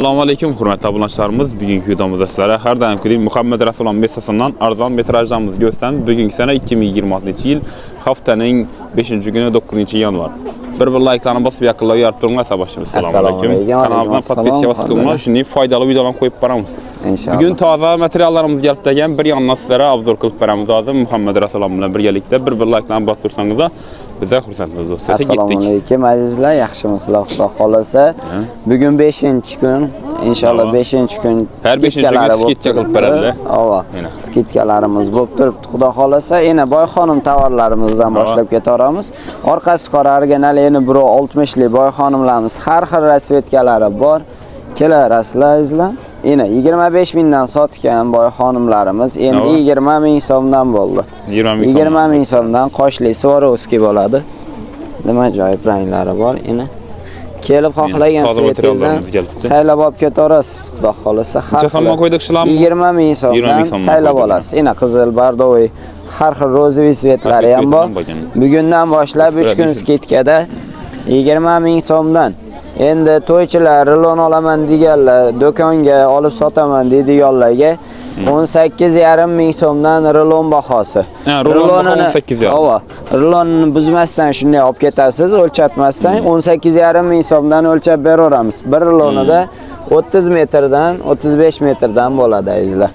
Assalomu alaykum, hurmatli obunachilarimiz. Bugungi videomizda sizlarga har doimgidek Muhammad Rasululloh Messasidan arzon metrajlarimiz gösteramiz. Bugungi sana 2026-yil haftaning 5-kuni 9-yanvar. Bir like'larni bosib yaqinlab yorib turinglar, sabahimiz. Assalomu alaykum. Kanalimizga podpiska bosib qo'yinglar, shunday foydali videolarni qo'yib boramiz. İnşallah. Bugun toza materiallarimiz kelib turgan, bir yandan sizlarga obzor qilib beramiz hozir Muhammad Rasululloh bilan birgalikda bir like'larni bosib tursangiz bize xursandmiz do'stlar. Assalomu alaykum azizlar, yaxshimisizlar? Xudo xolasa. Bugun 5-kun, inshaalloh 5-kun har 5-kun skidka qilib beradi. Ava. Skidkalarimiz bo'lib turibdi, xudo xolasa. Yana boyxonim tovarlarimizdan boshlab ketaveramiz. Orqasi qora original 60 lik boyxonimlarimiz har xil rasvetkalari bor. Kelarasizlar azizlar. Yine 25 mingdan sotgan boyxonimlarimiz endi 20 ming so'mdan bo'ldi. 20 ming so'mdan qoshli Swarovski bo'ladi. Nima ajoyib ranglari bor. Yine kelib xohlagan svetingizdan saylab olib ketaverasiz, xudo xolasa. Har xil 20 ming so'mdan saylab olasiz. Yine qizil, bardoviy, har xil rozeviy svetlari ham bor. Bugundan boshlab 3 kun skidkada 20 ming so'mdan. Endi to'ychilar rilon olaman deganlar, do'konga olib sotaman deydiganlarga 18,5 ming so'mdan rilon bahosi. Rilonni 18,5. Rilonni buzmasdan shunday olib ketasiz, o'lchatmasdan 18,5 ming so'mdan o'lchab beraveramiz. Bir rilonida 30 metrdan 35 metrdan bo'ladi azizlar.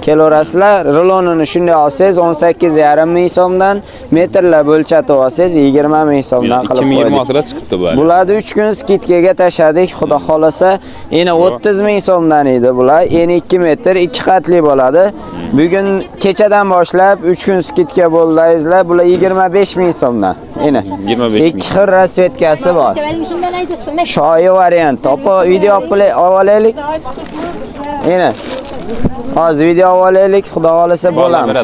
Kelarasizlar, rilonini shunday olsangiz 18,5 ming so'mdan, metrlab o'lchatib olsangiz 20 ming so'mdan qilib qo'ydik. 2026 da chiqibdi bu. Bularni 3 kun skidkaga tashadik, xudo xolasa. Yana 30 ming so'mdan edi bular. Eni 2 metr, 2 qatli bo'ladi. Bugun kechadan boshlab 3 kun skidka bo'ldi azizlar. Bular 25 ming so'mdan. Yana 25 ming. 2 xil rasvetkasi bor. Shoyi variant. To'po video olaylik. Yana hozir video olaylik, xudo xolasa bo'lamiz.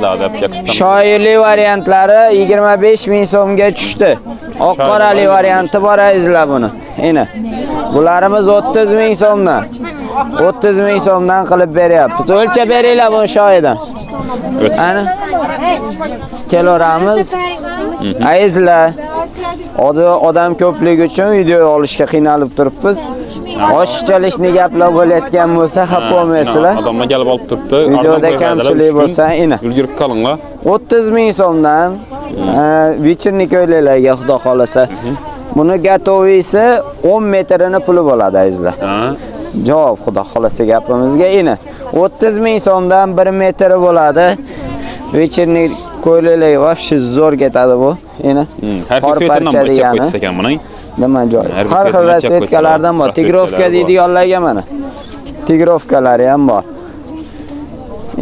Shoirli variantlari 25 ming so'mga tushdi. Oq qorali varianti bor azizlar buni. Yana bularimiz 30 ming so'mdan. 30 ming so'mdan qilib beryapmiz. O'lchab beringlar bu shoyidan. Ana keloramiz. Azizlar, odam ko'pligi uchun video olishga qiynalib turibmiz. Oshiqchalikni gaplar bo'layotgan bo'lsa, xafa bo'lmaysizlar. Odamlar kelib olib turibdi. Videoda kamchilik bo'lsa, ina. Ulgurib qolinglar. 30 ming so'mdan вечерник o'ylaylarga xudo xolasa. Buni gatovisi 10 metrini puli bo'ladi azizlar. Javob xudo xolasa gapimizga ina. 30 ming so'mdan 1 metri bo'ladi. Вечерник ko'ylaylar вообще zo'r ketadi bu. Ina. Har parcha degani. Nima joy? Har xil rasvetkalardan bor. Tigrovka deydiganlarga mana. Tigrovkalari ham bor.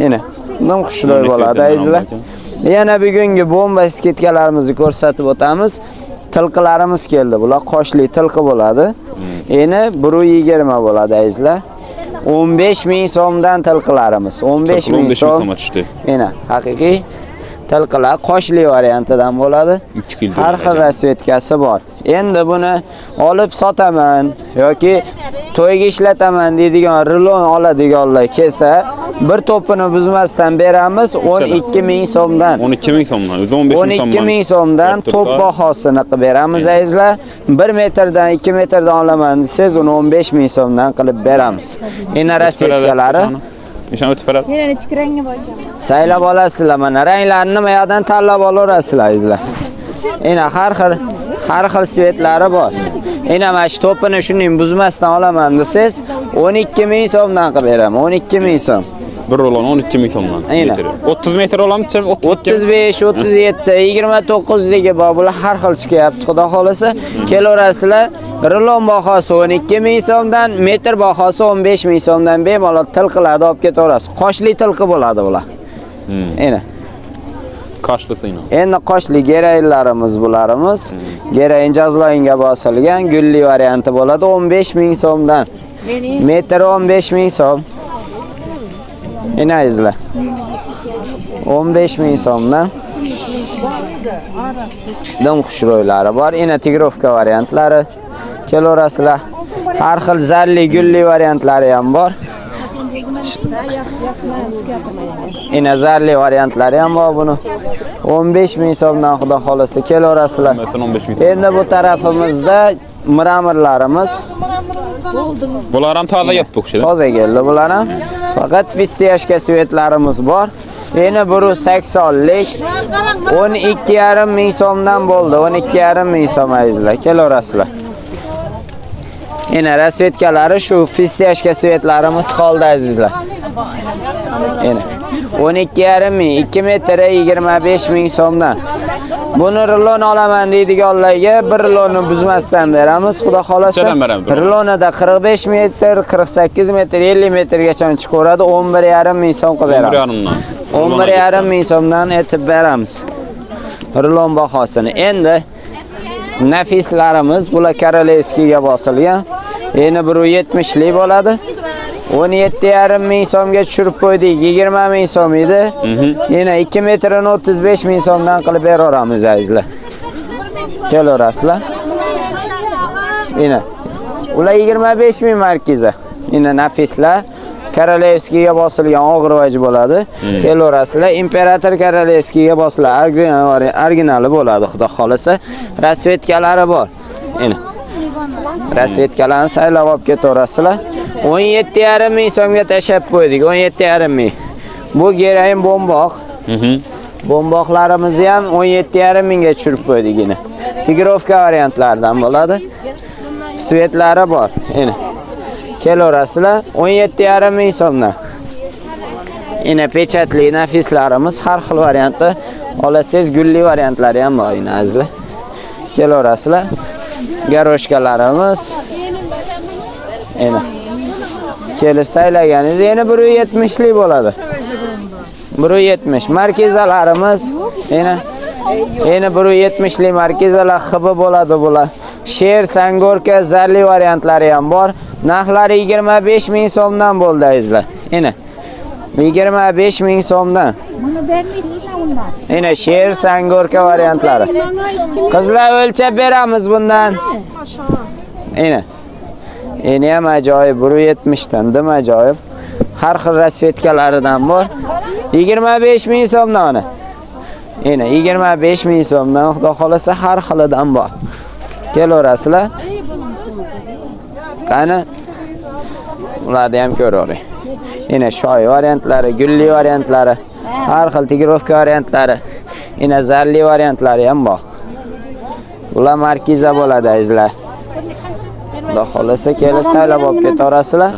Yana bundan xushro'y bo'ladi azizlar. Yana bugungi bomba skidkalarimizni ko'rsatib o'tamiz. Tilqilarimiz keldi. Bular qoshli tilqi bo'ladi. Eni 120 bo'ladi azizlar. 15 ming so'mdan tilqilarimiz. 15 ming so'm tushdi. Yana haqiqiy tilqilar qoshli variantidan bo'ladi. Har xil rasvetkasi bor. Endi buni olib sotaman yoki to'yga ishlataman deydigan rilon oladiganlar kelsa, bir to'pini buzmasdan beramiz 12 ming so'mdan. 12 ming so'mdan, 15 ming so'mdan. 12 ming so'mdan to'p bahosini qilib beramiz azizlar. 1 metrdan 2 metrdan olaman desangiz, uni 15 ming so'mdan qilib beramiz. Endi rasvetkalari nishon o'tib beradi. Yana nechta rangi bor? Saylab olasizlar mana. Ranglarni nima yoqdan tanlab olaverasizlar azizlar. Endi har xil svetlari bor. Endi mana shu to'pini shuning buzmasdan olaman desangiz, 12 ming so'mdan qilib beraman. 12 ming so'm. Bir rolon 12 ming so'mdan. 30 metr olamchi? 35, 37, 29 degi bor. Bular har xil chiqyapti, xudo xolasa. Kelaverasizlar. Rilon bahosi 12 ming so'mdan, metr bahosi 15 ming so'mdan bemalol tilqilarni olib ketaverasiz. Qoshli tilqi bo'ladi bular. Endi qoshlisini. Endi qoshli geraylarimiz bularimiz. Gerayin jazloyinga bosilgan gulli varianti bo'ladi 15 ming so'mdan. Metr 15 ming so'm. Endi azizlar. 15 ming so'mdan. Dam xushro'ylari bor. Endi tigrovka variantlari kelaverasizlar. Har xil zarli gulli variantlari ham bor. Inazarli variantlari ham bor buni. 15 ming so'mdan xudo xolasa kelaverasizlar. 15 ming. Endi bu tarafimizda miramirlarimiz Bular ham toza yetdi o'xshaydi. toza keldi bular ham. Faqat vistiyashka svetlarimiz bor. Endi buru 80lik 12,5 ming so'mdan bo'ldi. 12,5 ming so'm azizlar, kelaverasizlar. Endi rasvetkalari shu vistiyashka svetlarimiz qoldi azizlar. Endi 12,5 ming, 2 metr 25 ming so'mdan. Buni rulon olaman deydiganlarga bir rulonni buzmasdan beramiz, xudo xolasa. Rulonida 45 metr, 48 metr, 50 metrgacha chiqaveradi, 11,5 ming so'm qilib beramiz. 11,5 ming so'mdan etib beramiz. Rulon bahosini. Endi nafislarimiz bular Korolevskiyga bosilgan. Endi 170 lik bo'ladi. 17,5 ming so'mga tushirib qo'ydik. 20 ming so'm edi. Yana 2 metr 35 ming so'mdan qilib beraveramiz azizlar. Kelaverasizlar. Yana ular 25 ming markiza. Yana nafislar Korolevskiyga bosilgan og'irvaj bo'ladi. Kelaverasizlar. Imperator Korolevskiyga bosilgan originali bo'ladi, xudo xolasa. Rasvetkalari bor. Yana rasvetkalarni saylab olib ketaverasizlar. 17,5 ming so'mga tashab qo'ydik. 17,5 ming. Bu gerayin bomboq. Bomboqlarimizni ham 17,5 mingga tushirib qo'ydik yine. Tigrovka variantlaridan bo'ladi. Svetlari bor. Yine kelaverasizlar 17,5 ming so'mdan. Yine pechatli nafislarimiz har xil variantda olasiz, gulli variantlari ham bor yine azizlar. Kelaverasizlar. Garoshkalarimiz. Yine kelib saylaganiz yana 170 lik bo'ladi. 170 markizalarimiz yana 170 lik markizalar xibi bo'ladi bular. Sher, sangorka, zarli variantlari ham bor. Narxlari 25 ming so'mdan bo'ldi azizlar. Yana 25 ming so'mdan. Buni bermaysizlar undan. Yana sher, sangorka variantlari. Qizlar o'lchab beramiz bundan. Yana Eni ham ajoyib 170 dan, dim ajoyib. Har xil rasvetkalaridan bor. 25 ming so'mdan. Eni 25 ming so'mdan, xudo xolasa har xilidan bor. Kelaverasizlar. Qani ularni ham ko'ravering. Eni shoy variantlari, gulli variantlari, har xil tigrovka variantlari, eni zarli variantlari ham bor. Ular markiza bo'ladi azizlar. Xudo xolasa kelib saylab olib ketaverasizlar.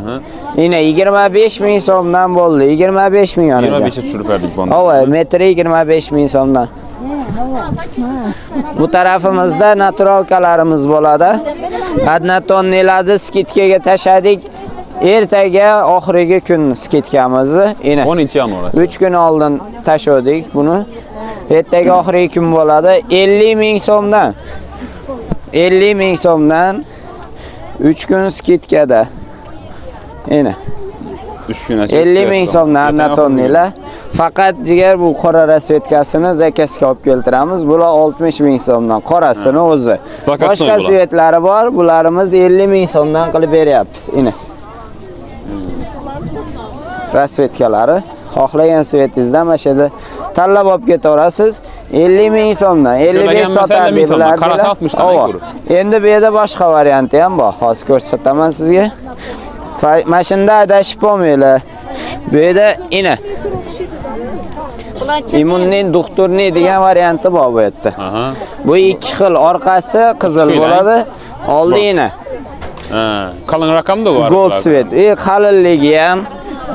Yine 25 ming so'mdan bo'ldi. 25 ming onajon. 25 ga tushirib berdik buni. Ova, metri 25 ming so'mdan. Bu tarafimizda naturalkalarimiz bo'ladi. Adnatonnelarni skidkaga tashadik. Ertaga oxirgi kun skidkamizni. 10-yanvar. 3 kun oldin tashadik buni. Ertaga oxirgi kun bo'ladi. 50 ming so'mdan. 50 ming so'mdan 3 kun skidkada. Eni 3 kun 50 ming so'mdan natonnilar. Faqat jigar bu qora rasvetkasini zakasga olib keltiramiz. Bular 60 ming so'mdan. Qorasini o'zi. Boshqa svetlari bor. Bularimiz 50 ming so'mdan qilib beryapmiz. Eni rasvetkalari xohlagan svetingizdan mashada tanlab olib ketaverasiz. 50 ming so'mdan, 55 sotardik bular. Qarasa 60 dan. Endi bu yerda boshqa varianti ham bor. Hozir ko'rsataman sizga. Mashinada adashib bo'lmaylar. Bu yerda ina immunning doktorning degan varianti bor bu yerda. Bu ikki xil, orqasi qizil bo'ladi, oldi ina. Qalin raqamda bor. Gold svet. Qalinligi ham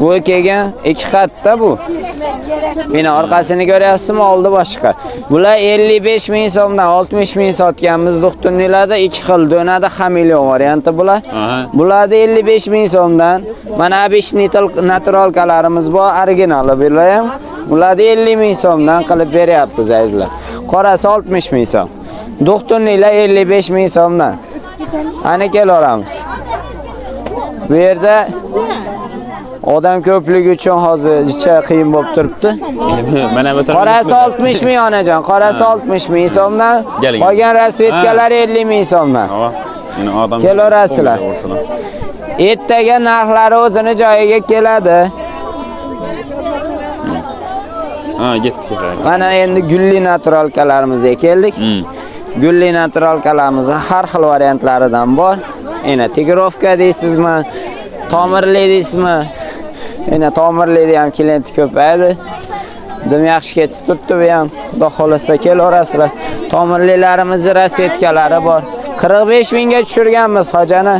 bu kelgan ikki xatda bu. Meni orqasini ko'ryapsizmi? Oldi boshqa. Bular 55 ming so'mdan 60 ming sotganmiz doktornilarda ikki xil donada hamilyon varianti bular. Bularda 55 ming so'mdan. Mana 5 naturalkalarimiz bor, originali bular ham. Bularda 50 ming so'mdan qilib beryapmiz azizlar. Qorasi 60 ming so'm. Doktornilar 55 ming so'mdan. Ana kelaveramiz. Bu yerda odam ko'pligi uchun hozircha qiyin bo'lib turibdi. Mana bu qorasi 60 ming onajon, qorasi 60 ming so'mdan. Qolgan rasvetkalar 50 ming so'mdan. Yine adam kelaverasizlar. Ertaga narxlari o'zini joyiga keladi. Ha, getdik. Mana endi gulli naturalkalarimizga keldik. Gulli naturalkalarimiz har xil variantlaridan bor. Ena tigirovka deysizmi? Tomirli deysizmi? Ena tomirli ham klient ko'paydi. Dim yaxshi ketib turibdi bu ham. Xudo xolasa kelaverasizlar. Tomirlilarimiz rasvetkalari bor. 45 mingga tushirganmiz hojani.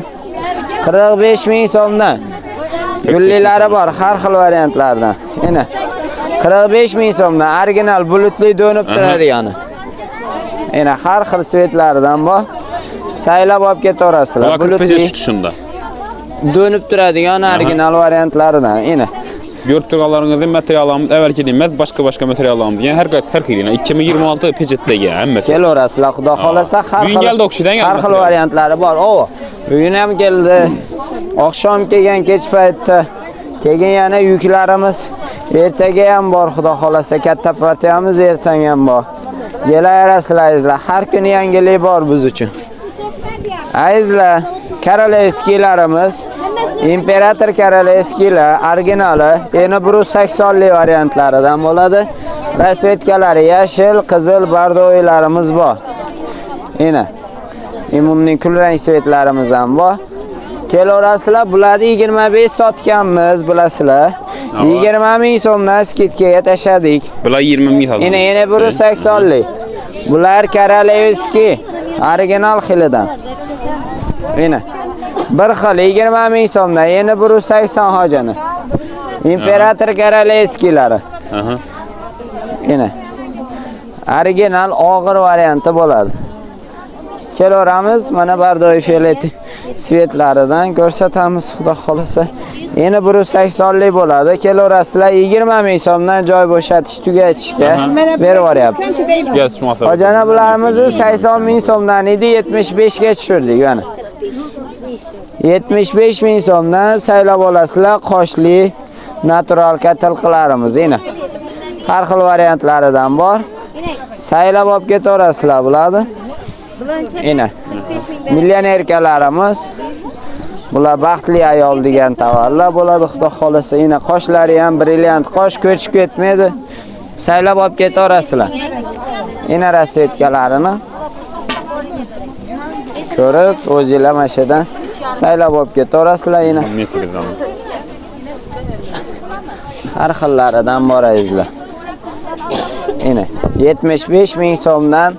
45 ming so'mdan. Gullilari bor har xil variantlardan. Ena 45 ming so'mdan original bulutli do'nib turadigan. Ena har xil svetlaridan bor. Saylab olib ketaverasizlar. Bulutli shunda. Dönüp turadigan original variantlaridan. Ena görüp turganlarınızın materiallarımız evvelki emas, başka materiallarımız. Yani her xil. 2026 pejetdagi hammasi. Kelaverasizlar, xudo xolasa har xil variantlari bor. O, bugun ham keldi. Oqshom kelgan kech paytda. Keyin yana yuklarimiz ertaga ham bor, xudo xolasa katta partiyamiz ertaga ham bor. Kelaverasizlar, har kuni yangilik bor biz uchun. Azizlar, Korolevskiylarimiz, imperator Korolevskiylar originali, yana 180 variantlaridan bo'ladi. Rasvetkalari yashil, qizil, bardoylarimiz bor. Ena immunning kulrang svetlarimiz ham bor. Kelaverasizlar, bularni 25 sotganmiz, bilasizlar. 20 ming so'mdan skidkaga tashadik. Bular 20 ming hozir. Yana 180. Bular Korolevskiy original xilidan. Ena bir xil 20 ming so'mdan, yana 180 hojani. Imperator Korolevskiylari. Ena original og'ir varianti bo'ladi. Kelaveramiz, mana bardoy feleti svetlaridan ko'rsatamiz, xudo xolasa. Yana 180 bo'ladi. Kelaverasizlar, 20 ming so'mdan joy bo'shatish tugatishga berib yuboryapmiz. Hojana bularimizni 80 ming so'mdan edi, 75 ga tushirdik mana. 75 ming so'mdan saylab olasizlar qoshli natural katilqilarimiz. Ena har xil variantlaridan bor. Saylab olib ketaverasizlar bularni. Ena millionerkalarimiz. Bular baxtli ayol degan tavallar bo'ladi, xudo xolasa. Ena qoshlari ham brilliant, qosh ko'chib ketmaydi. Saylab olib ketaverasizlar. Ena rasvetkalarini ko'rib, o'zingizlar mashadan saylab olib ketaverasizlar. Ena har xillaridan bor azizlar. Ena 75 ming so'mdan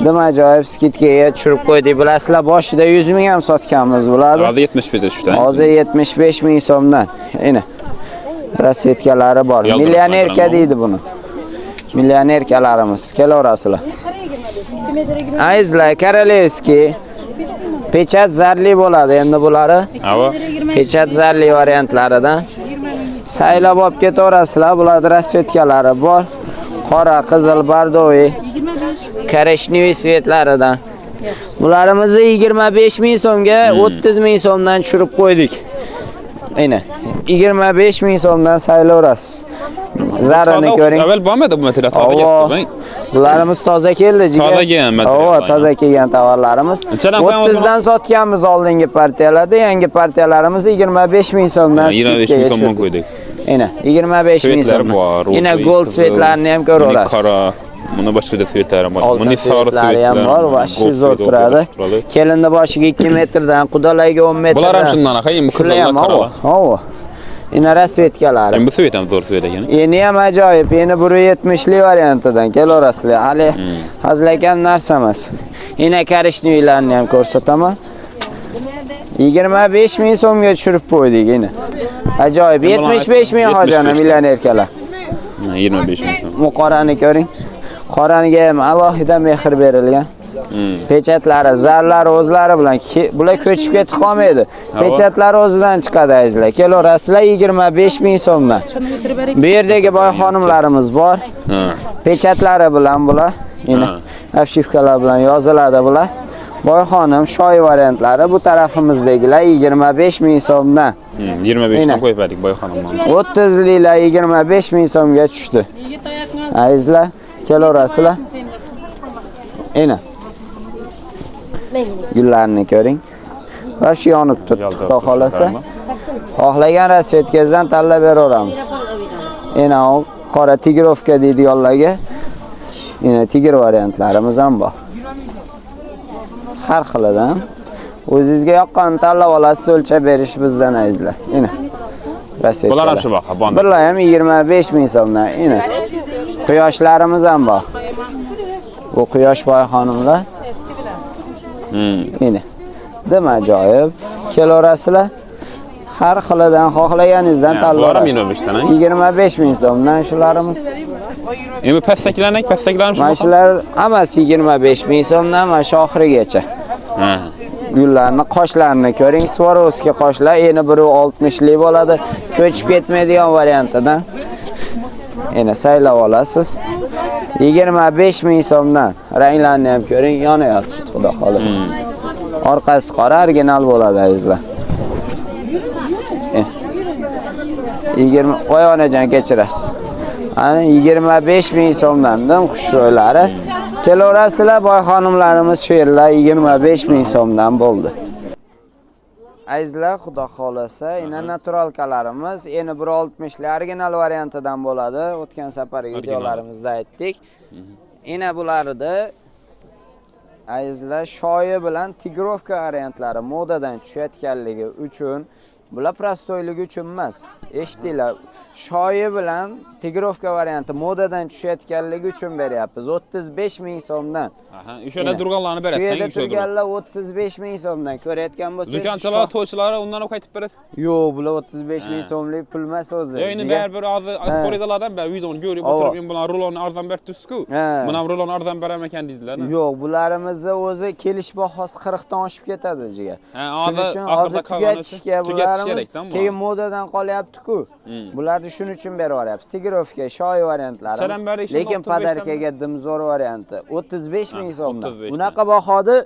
dim ajoyib skidkaga tushirib qo'ydik. Bilasizlar, boshida 100 ming ham sotganmiz bularni. Hozir 75 ga tushdi. Hozir 75 ming so'mdan. Ena rasvetkalari bor. Millionerka deydi buni. Millionerkalarimiz. Kelaverasizlar. Azizlar, Korolevskiy pechat zarli bo'ladi endi bulari. Pechat zarli variantlaridan saylab olib ketaverasizlar. Bularda rasvetkalari bor. Qora, qizil, bardoy, koreshniy svetlaridan. Bularimizni 25 ming so'mga 30 ming so'mdan tushirib qo'ydik. Ena 25 ming so'mdan saylaverasiz. Zarini ko'ring. Avval bo'lmadi bu materiallar. Bularimiz toza keldi, jigar. Toza kelgan material. Toza kelgan tovarlarimiz. 30 dan sotganmiz oldingi partiyalarda, yangi partiyalarimiz 25 ming so'mdan. 25 ming so'mdan qo'ydik. Ena 25 ming so'm. Ena gold svetlarni ham ko'rasiz. Qora, buni boshqa svetlar bor. Buni sari svetlar ham bor, vashshi zo'r turadi. Kelinni boshiga 2 metrdan, qudalarga 10 metrdan. Bular ham shundan aqay, qizillar qora. Havo. Ena rasvetkalari. Bu svet ham zo'r svet ekan. Eni ham ajoyib, eni 170 variantidan kelaverasizlar. Hali hazlagan narsa emas. Ena koreshnilarni ham ko'rsataman. 25 ming so'mga tushirib qo'ydik eni. Ajoyib, 75 ming hojani millionerkalar. 25 ming. Bu qorani ko'ring. Qoraniga ham alohida mehr berilgan. Pechatlari, zarlari o'zlari bilan bular ko'chib ketib qolmaydi. Pechatlari o'zidan chiqadi azizlar. Kelaverasizlar 25 ming so'mdan. Bu yerdagi boy xonimlarimiz bor. Pechatlari bilan bular, yana afshifkalar bilan yoziladi bular. Boy xonim shoy variantlari, bu tarafimizdagilar 25 ming so'mdan. 25 dan qo'yib berdik boy xonimga. 30 lilar 25 ming so'mga tushdi. Azizlar, kelaverasizlar. Ena gullarni ko'ring. Va shu yonib turibdi, xudo xolasa. Xohlagan rasvetkazdan tanlab beraveramiz. Ena qora tigrovka deydiganlarga yana tigr variantlarimiz ham bor. Har xilidan o'zingizga yoqqanini tanlab olasiz, o'lchab berish bizdan azizlar. Mana Bular ham shu baho, bor. Bular ham 25 ming so'mdan. Quyoshlarimiz ham bor. Bu quyosh boyxonimlar. Dim ajoyib. Kelaverasizlar. Har xilidan xohlaganingizdan tanlab olasiz. 25 ming so'mdan shularimiz. Endi pastaklarning mana shular hammasi 25 ming so'mdan mana shu oxirigacha. Gullarni, qoshlarini ko'ring, Swarovski qoshlar, eni biri 60 lik bo'ladi. Ko'chib ketmaydigan variantidan. Endi saylab olasiz. 25 ming so'mdan. Ranglarni ham ko'ring, yonayapti, xudo xolasa. Orqasi qora, original bo'ladi azizlar. 20 oyonajon kechirasiz. Ana 25 ming so'mdan xushro'ylari. Kelaverasizlar, boy xonimlarimiz shu yerlar 25 ming so'mdan bo'ldi. Azizlar, xudo xolasa, ina naturalkalarimiz endi 160 lik original variantidan bo'ladi. O'tgan safar videolarimizda aytdik. Ina bularida azizlar shoyi bilan tigrovka variantlari modadan tushayotganligi uchun, bular prostoyligi uchun emas. Eshitdinglar, shoyi bilan tigrovka varianti modadan tushayotganligi uchun beryapmiz. 35 ming so'mdan. O'shada turganlarni berasiz. Shu yerda turganlar 35 ming so'mdan. Ko'rayotgan bo'lsangiz, do'konchilar, to'ychilar undan ham qaytib berasiz. Yo'q, bular 35 ming so'mlik pul emas o'zi. Endi baribir hozir Floridalardan beri videoni ko'rib o'tirib, men bular rulonni arzon beribsiz-ku. Mana rulonni arzon beraman ekan deydilar. Yo'q, bularimizni o'zi kelish bahosi 40 dan oshib ketadi jiga. Shuning uchun hozir tugatishga bularimiz keyin modadan qolyapti-ku. Bularni shuning uchun berib yuryapmiz. Tigrovka, shoyi variantlarimiz. Lekin podarkaga dimzor varianti 35 ming so'mdan. Bunaqa bahoni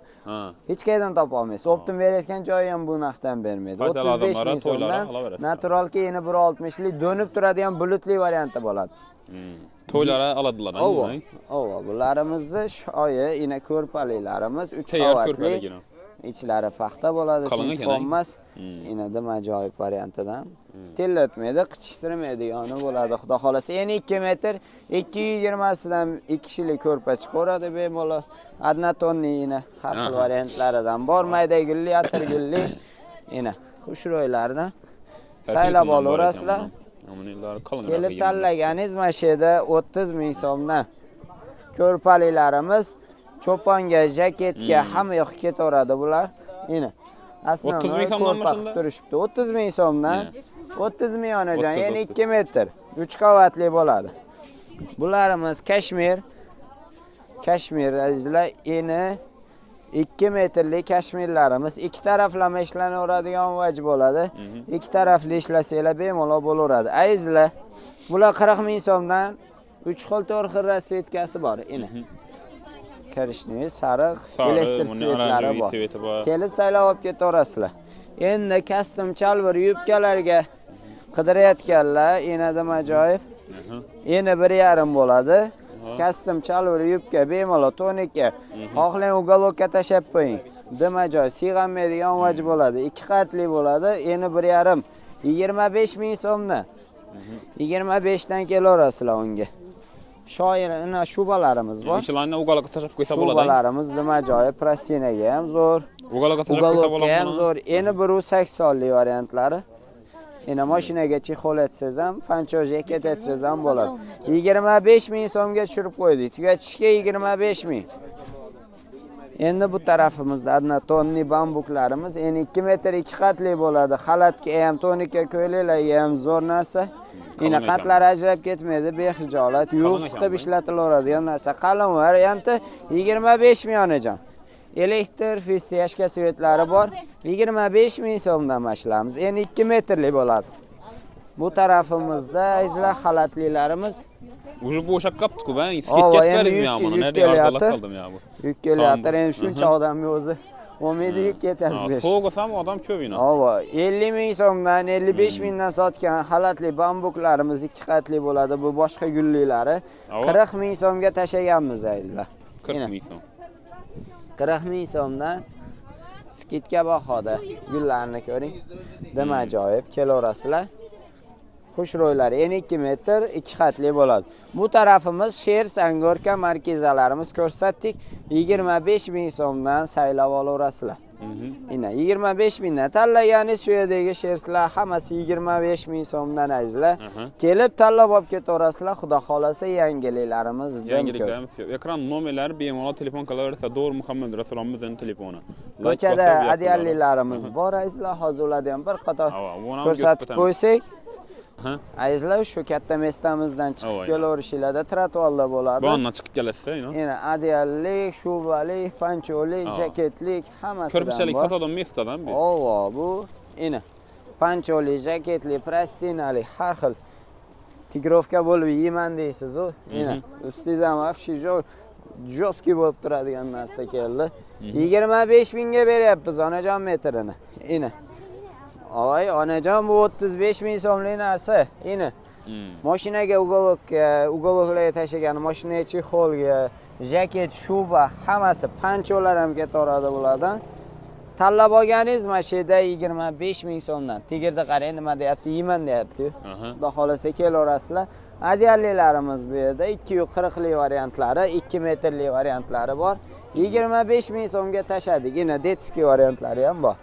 hech qayerdan topa olmaysiz. Optim berayotgan joyi ham bu narxdan bermaydi. 35 ming so'mdan naturalka yana 160 lik do'nib turadigan bulutli varianti bo'ladi. To'ylara oladilar. Bularimizni shoyi, ina ko'rpalilarimiz 3 qavatli. İçlari paxta bo'ladi, sinfon emas. Ina dim ajoyib variantidan. Tellatmaydi, qichishtirmaydigani bo'ladi. Xudo xolasa, yana 2 metr 220 sidan 2 kishilik ko'rpa chiqaradi bemalol. Adnatonni ina har xil variantlaridan bor. Mayda gulli, atir gulli. Ina xushro'ylardan saylab olaverasizlar. Kelib tanlaganingiz mana shu yerda 30 ming so'mdan ko'rpalilarimiz cho'ponga, jaketga hamma yoqqa ketaveradi bular. Ina. Aslida 30 ming so'mdan mashina turishibdi. 30 ming so'mdan. 30 ming onajon, yana 2 metr, 3 qavatli bo'ladi. Bularimiz Kashmir. Kashmir azizlar, eni 2 metrlik kashmirlarimiz, ikki taraflama ishlanaveradigan vaj bo'ladi. Ikki tarafli ishlasanglar bemalol bo'laveradi. Azizlar, bular 40 ming so'mdan 3 xil 4 xil rasvetkasi bor. Ina. Karishni, sariq, elektr svetlari bor. Kelib saylab olib ketaverasizlar. Endi custom chalvir yubkalarga qidirayotganlar, enadim ajoyib. Eni 1.5 bo'ladi. Custom chalvir yubka bemalol tonika. Xohlang uголокка tashab qo'ying. Dim ajoyib, sig'anmaydigan vaj bo'ladi. 2 qatli bo'ladi. Eni 1.5, 25 ming so'mdan. 25 dan kelaverasizlar unga. Shoirona shubalarimiz bor. Ishlarni uголокка tashab qo'ysa bo'ladi. Shubalarimiz nima joyi, plastinaga ham zo'r. Uголокка tashab qo'ysa bo'ladi. Ham zo'r. Eni 1.80 lik variantlari. Ena mashinaga chexol etsangiz ham, panchojga ketsangiz ham bo'ladi. 25 ming so'mga tushirib qo'ydik. Tugatishga 25 ming. Endi bu tarafimizda adnatonni bambuklarimiz, eni 2 metr 2 qatli bo'ladi. Xalatga ham, tonika ko'ylaklarga ham zo'r narsa. Ena qatlari ajrab ketmaydi, bexijolat, yuvib siqib ishlatilaveradigan narsa. Qalin varianti 25 ming onajon. Elektr fistiyashka svetlari bor. 25 ming so'mdan boshlamiz. Endi 2 metrlik bo'ladi. Bu tarafimizda izlar xalatlilarimiz. Уже bo'shab qopti-ku, ben ketkazdim ya buni. Nerede arzalab qoldim ya bu. Yuk kelyapti, endi shuncha odamga o'zi olmaydi yuk ketkazib. So'g'asam odam ko'p ina. 50 ming so'mdan, 55 mingdan sotgan xalatli bambuklarimiz 2 qatli bo'ladi. Bu boshqa gulliklari 40 ming so'mga tashaganmiz azizlar. 40 ming so'm. 40 ming so'mdan skidga bahoda gullarni ko'ring. Dim ajoyib kelaverasizlar. Xushro'ylari 2 metr, 2 xatli bo'ladi. Bu tarafimiz sher sangorka markizalarimiz ko'rsatdik. 25 ming so'mdan saylab olaverasizlar. Ina 25 mingdan tanlaganingiz shu yerdagi sherslar hammasi 25 ming so'mdan azizlar. Kelib tanlab olib ketaverasizlar. Xudo xolasa yangiliklarimiz Yangiliklarimiz ko'p. Ekran nomerlari bemalol telefon qilaversa, Do'r Muhammad Rasulullohimizning telefoni. Ko'chada adiyalliklarimiz bor azizlar. Hozir ulardan bir qator ko'rsatib qo'ysak. Azizlar shu katta mestamizdan chiqib kelaverishinglarda trotuarda bo'ladi. Bu yerdan chiqib kelasizlar, Yana adiyallik, shubalik, pancholik, jaketlik hammasidan bor. Ko'rpchalik sotadigan mestadan bu. Bu ina pancholik, jaketlik, plastinalik har xil tigrovka bo'lib yeyman deysiz-ku. Ina ustingiz ham вообще jo'ski bo'lib turadigan narsa keldi. 25 mingga beryapmiz onajon metrini. Ina Oy, onajon bu 35 ming so'mlik narsa. Ina. Mashinaga ugoloklarga tashagan, mashinaga chexolga, jaket, shuba, hammasi pancholar ham ketaveradi bulardan. Tanlab olganingiz mashina 25 ming so'mdan. Tegirda qarang nima deyapti, yeyman deyapti. Xudo xolasa kelaverasizlar. Adiyalliklarimiz bu yerda 240 lik variantlari, 2 metrlik variantlari bor. 25 ming so'mga tashadik. Ina detskiy variantlari ham bor.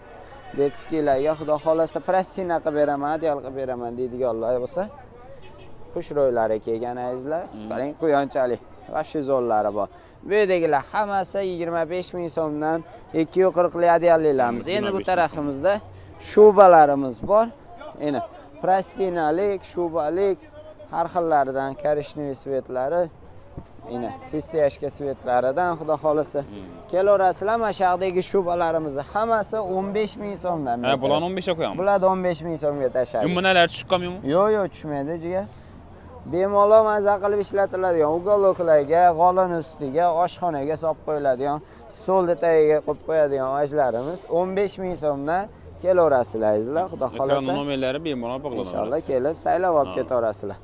Detskilarga xudo xolasa plastina qilib beraman, adiyal qilib beraman deydiganlar bo'lsa, xushro'ylari kelgan azizlar. Qarang, quyonchalik va shu zo'rlari bor. Bu yerdagilar hammasi 25 ming so'mdan 240 lik adiyalliklarimiz. Endi bu tarafimizda shubalarimiz bor. Ena plastinalik, shubalik, har xillaridan korishniy svetlari, ina fistiyashka svetlaridan xudo xolasa kelaverasizlar. Mana shu yerdagi shubalarimiz hammasi 15 ming so'mdan. Bularni 15 ga qo'yamiz. Bularni 15 ming so'mga tashlaydi. Yumunalar tushib qolmaymi? Yo'q, tushmaydi jiga. Bemalol maza qilib ishlatiladigan ugoloklarga, g'olon ustiga, oshxonaga solib qo'yiladigan, stolda tagiga qo'yib qo'yadigan ajlarimiz 15 ming so'mdan kelaverasizlar azizlar. Xudo xolasa. Ekran nomerlari bemalol bog'lanadi. Inshaalloh kelib saylab olib ketaverasizlar.